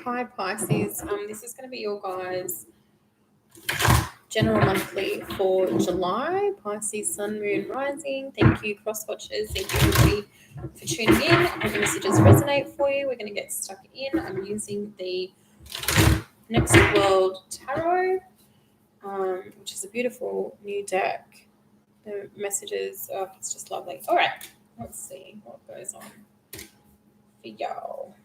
hi Pisces. This is going to be your guys' general monthly for July. Pisces, Sun, Moon, Rising. Thank you, cross watchers. Thank you, everybody, for tuning in. I hope the messages resonate for you. We're going to get stuck in. I'm using the Next World Tarot, which is a beautiful new deck. The messages, oh, it's just lovely. All right, let's see what goes on for y'all.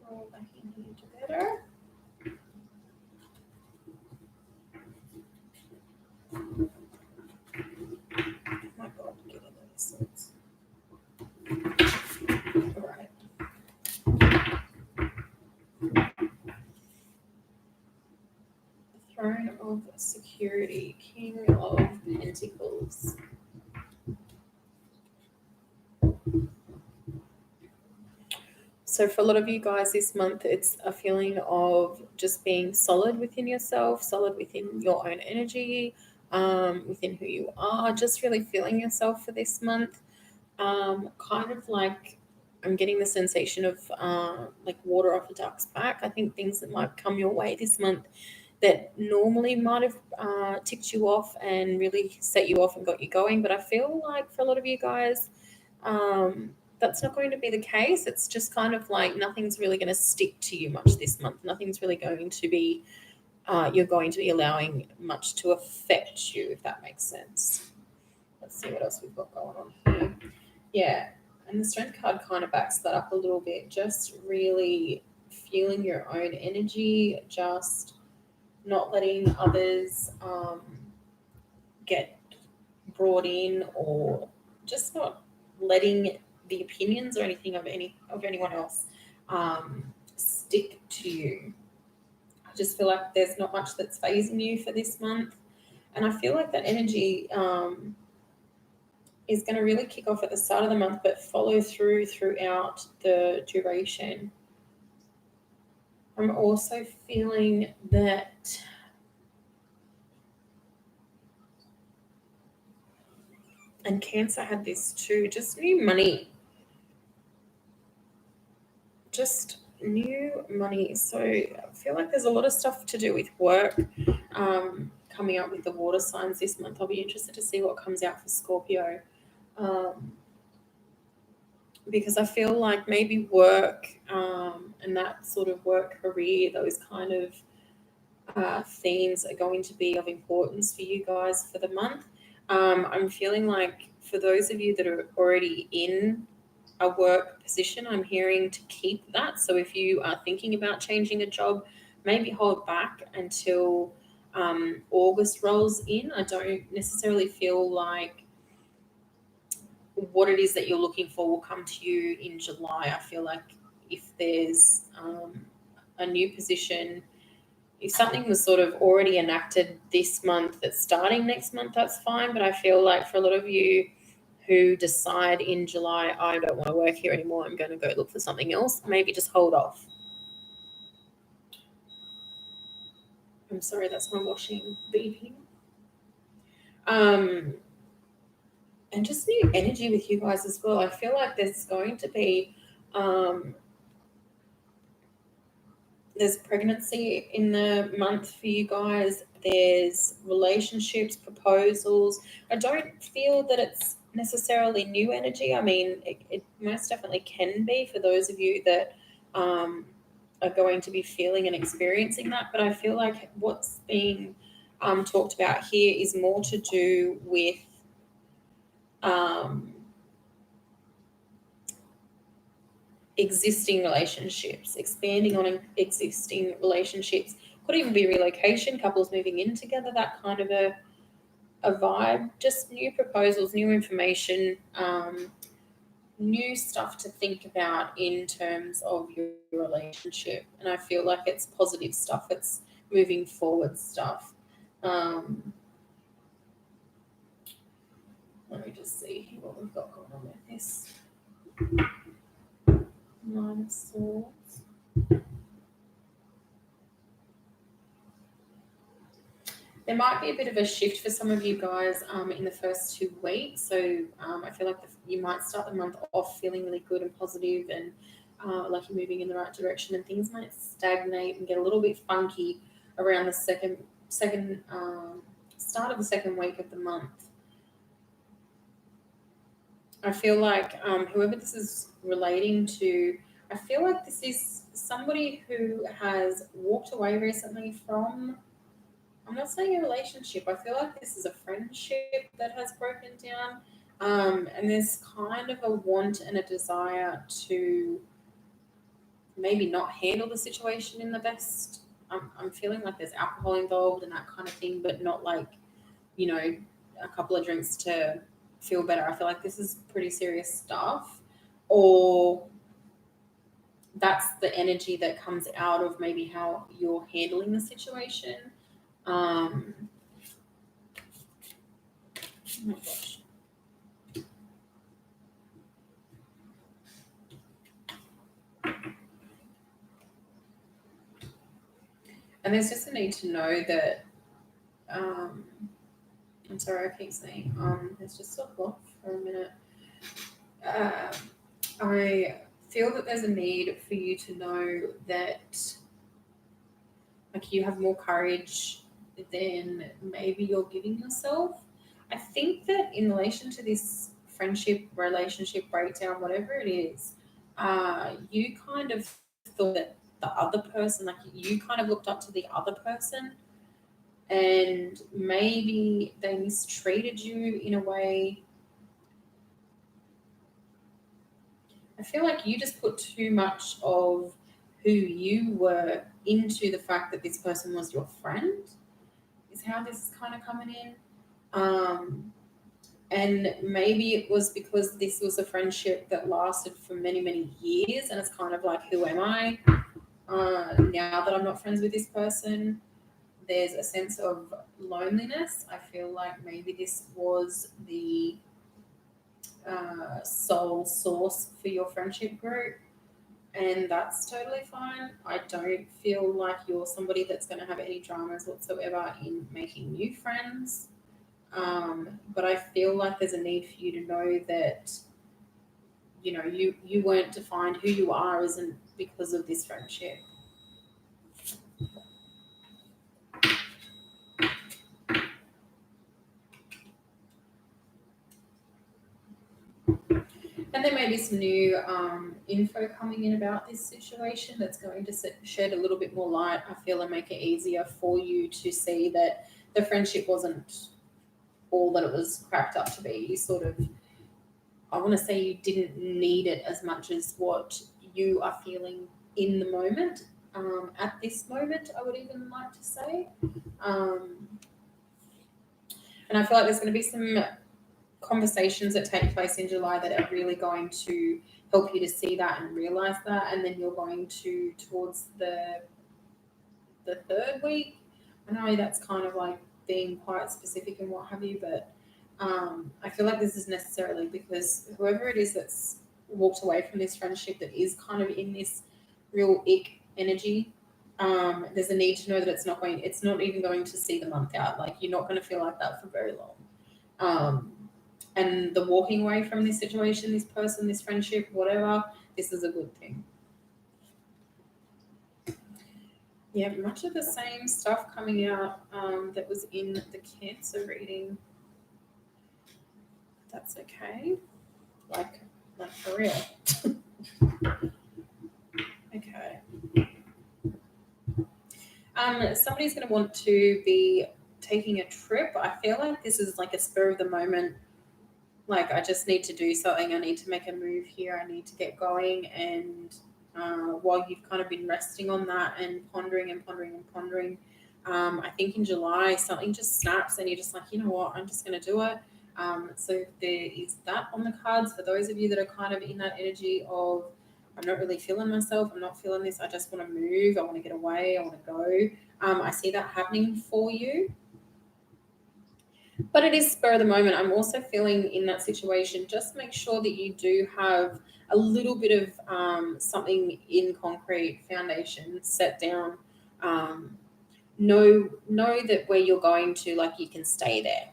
Roll back in here together. My God, get in those sorts. All right. Throne of Security, King of Pentacles. So for a lot of you guys this month, it's a feeling of just being solid within yourself, solid within your own energy, within who you are, just really feeling yourself for this month. Kind of like I'm getting the sensation of like water off a duck's back. I think things that might come your way this month that normally might have ticked you off and really set you off and got you going. But I feel like for a lot of you guys, that's not going to be the case. It's just kind of like nothing's really going to stick to you much this month. Nothing's really going to be, you're going to be allowing much to affect you, if that makes sense. Let's see what else we've got going on here. Yeah, and the Strength card kind of backs that up a little bit. Just really feeling your own energy, just not letting others get brought in, or just not letting the opinions or anything of anyone else stick to you. I just feel like there's not much that's phasing you for this month, and I feel like that energy is going to really kick off at the start of the month, but follow throughout the duration. I'm also feeling that and Cancer had this too, just new money. Just new money. So I feel like there's a lot of stuff to do with work coming up with the water signs this month. I'll be interested to see what comes out for Scorpio. Because I feel like maybe work and that sort of work career, those kind of themes are going to be of importance for you guys for the month. I'm feeling like for those of you that are already in a work position, I'm hearing to keep that. So if you are thinking about changing a job, maybe hold back until August rolls in. I don't necessarily feel like what it is that you're looking for will come to you in July. I feel like if there's a new position, if something was sort of already enacted this month that's starting next month, that's fine. But I feel like for a lot of you who decide in July, I don't want to work here anymore, I'm going to go look for something else, maybe just hold off. I'm sorry, that's my washing beeping. And just new energy with you guys as well. I feel like there's going to be there's pregnancy in the month for you guys. There's relationships, proposals. I don't feel that it's necessarily new energy. I mean, it most definitely can be for those of you that are going to be feeling and experiencing that. But I feel like what's being talked about here is more to do with existing relationships, expanding on existing relationships. Could even be relocation, couples moving in together, that kind of a vibe. Just new proposals, new information, new stuff to think about in terms of your relationship. And I feel like it's positive stuff. It's moving forward stuff. Let me just see what we've got going on with this. Nine of Swords. There might be a bit of a shift for some of you guys in the first 2 weeks. So I feel like you might start the month off feeling really good and positive and like you're moving in the right direction, and things might stagnate and get a little bit funky around the second start of the second week of the month. I feel like whoever this is relating to, I feel like this is somebody who has walked away recently from, I'm not saying a relationship. I feel like this is a friendship that has broken down. And there's kind of a want and a desire to maybe not handle the situation in the best. I'm feeling like there's alcohol involved and that kind of thing, but not like, a couple of drinks to feel better. I feel like this is pretty serious stuff. Or that's the energy that comes out of maybe how you're handling the situation. Oh my gosh. And there's just a need to know that, I'm sorry, I keep saying, let's just stop off for a minute. I feel that there's a need for you to know that, like, you have more courage than maybe you're giving yourself. I think that in relation to this friendship, relationship breakdown, whatever it is, you kind of thought that the other person, like you kind of looked up to the other person, and maybe they mistreated you in a way. I feel like you just put too much of who you were into the fact that this person was your friend, is how this is kind of coming in. Um, and maybe it was because this was a friendship that lasted for many, many years, and it's kind of like, who am I now that I'm not friends with this person? There's a sense of loneliness. I feel like maybe this was the sole source for your friendship group, and that's totally fine. I don't feel like you're somebody that's going to have any dramas whatsoever in making new friends. But I feel like there's a need for you to know that you weren't defined. Who you are isn't because of this friendship. And there may be some new info coming in about this situation that's going to shed a little bit more light, I feel, and make it easier for you to see that the friendship wasn't all that it was cracked up to be. You sort of, I want to say, you didn't need it as much as what you are feeling in the moment. At this moment, I would even like to say. And I feel like there's going to be some conversations that take place in July that are really going to help you to see that and realize that. And then you're going to, towards the third week, I know that's kind of like being quite specific and what have you, but I feel like this is necessarily because whoever it is that's walked away from this friendship that is kind of in this real ick energy, there's a need to know that it's not even going to see the month out. Like, you're not going to feel like that for very long. And the walking away from this situation, this person, this friendship, whatever, this is a good thing. Yeah, much of the same stuff coming out that was in the Cancer reading. That's okay. Like for real. Okay. Somebody's going to want to be taking a trip. I feel like this is like a spur of the moment. Like, I just need to do something. I need to make a move here. I need to get going. And while you've kind of been resting on that and pondering and pondering and pondering, I think in July something just snaps and you're just like, you know what, I'm just going to do it. So there is that on the cards for those of you that are kind of in that energy of, I'm not really feeling myself. I'm not feeling this. I just want to move. I want to get away. I want to go. I see that happening for you. But it is spur of the moment. I'm also feeling in that situation, just make sure that you do have a little bit of something in concrete foundation set down. know that where you're going to, like, you can stay there.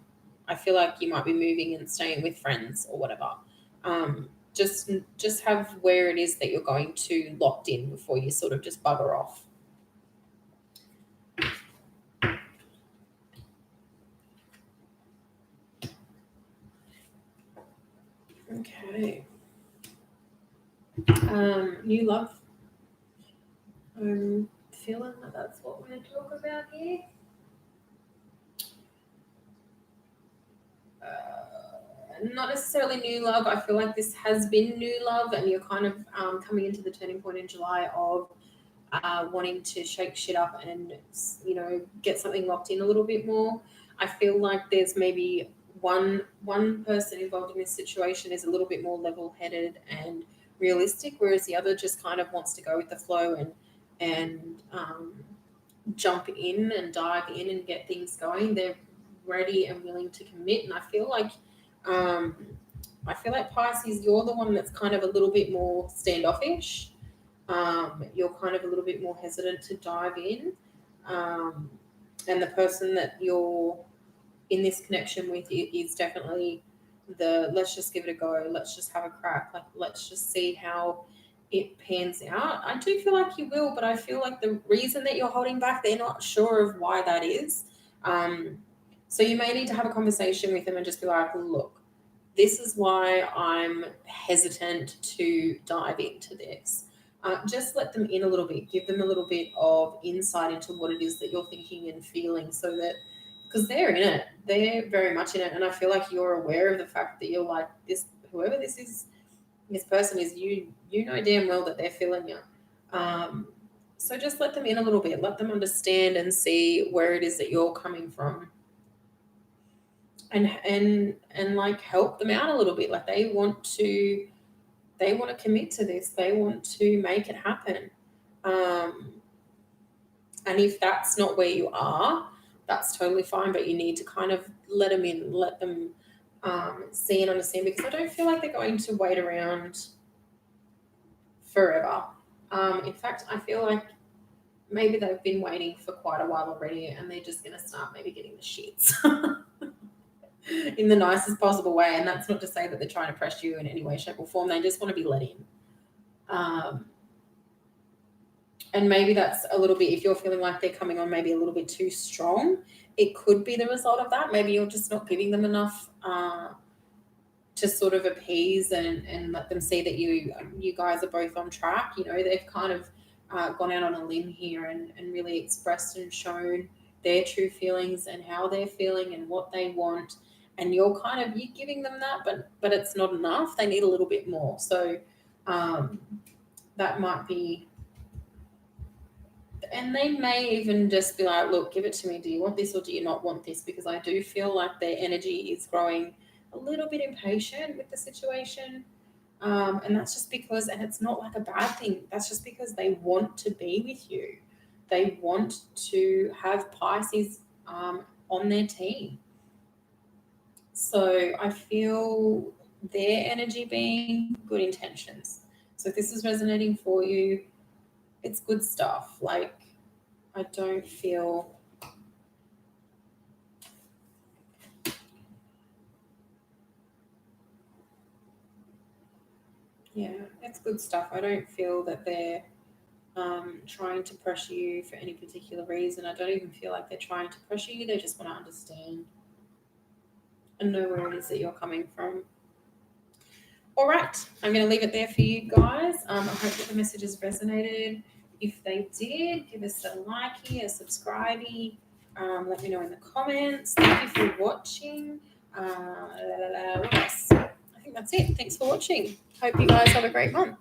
I feel like you might be moving and staying with friends or whatever. Just have where it is that you're going to locked in before you sort of just bugger off. Okay. New love. I'm feeling that that's what we're going to talk about here. Not necessarily new love. I feel like this has been new love, and you're kind of coming into the turning point in July of wanting to shake shit up and, get something locked in a little bit more. I feel like there's maybe one person involved in this situation is a little bit more level-headed and realistic, whereas the other just kind of wants to go with the flow and jump in and dive in and get things going. They're ready and willing to commit, and I feel like Pisces, you're the one that's kind of a little bit more standoffish. You're kind of a little bit more hesitant to dive in. And the person that you're in this connection with is definitely let's just give it a go. Let's just have a crack. Like, let's just see how it pans out. I do feel like you will, but I feel like the reason that you're holding back, they're not sure of why that is. So you may need to have a conversation with them and just be like, look, this is why I'm hesitant to dive into this. Just let them in a little bit, give them a little bit of insight into what it is that you're thinking and feeling, so that, because they're in it, they're very much in it. And I feel like you're aware of the fact that you're like, whoever this is, this person is, you know damn well that they're feeling you. So just let them in a little bit, let them understand and see where it is that you're coming from. And like help them out a little bit. Like they want to commit to this. They want to make it happen. And if that's not where you are, that's totally fine. But you need to kind of let them in, let them see and understand, because I don't feel like they're going to wait around forever. In fact, I feel like maybe they've been waiting for quite a while already, and they're just going to start maybe getting the shits. In the nicest possible way. And that's not to say that they're trying to press you in any way, shape, or form. They just want to be let in. And maybe that's a little bit, if you're feeling like they're coming on maybe a little bit too strong, it could be the result of that. Maybe you're just not giving them enough to sort of appease and let them see that you guys are both on track. They've kind of gone out on a limb here and really expressed and shown their true feelings and how they're feeling and what they want. And you're giving them that, but it's not enough. They need a little bit more. So that might be, and they may even just be like, look, give it to me. Do you want this or do you not want this? Because I do feel like their energy is growing a little bit impatient with the situation. And that's just because, and it's not like a bad thing, that's just because they want to be with you. They want to have Pisces on their team. So I feel their energy being good intentions. So if this is resonating for you, it's good stuff. Like, I don't feel it's good stuff. I don't feel that they're trying to pressure you for any particular reason. I don't even feel like they're trying to pressure you. They just want to understand and know where it is that you're coming from. All right, I'm going to leave it there for you guys. I hope that the messages resonated. If they did, give us a like, a subscribe. Let me know in the comments. Thank you for watching. What else? I think that's it. Thanks for watching. Hope you guys have a great month.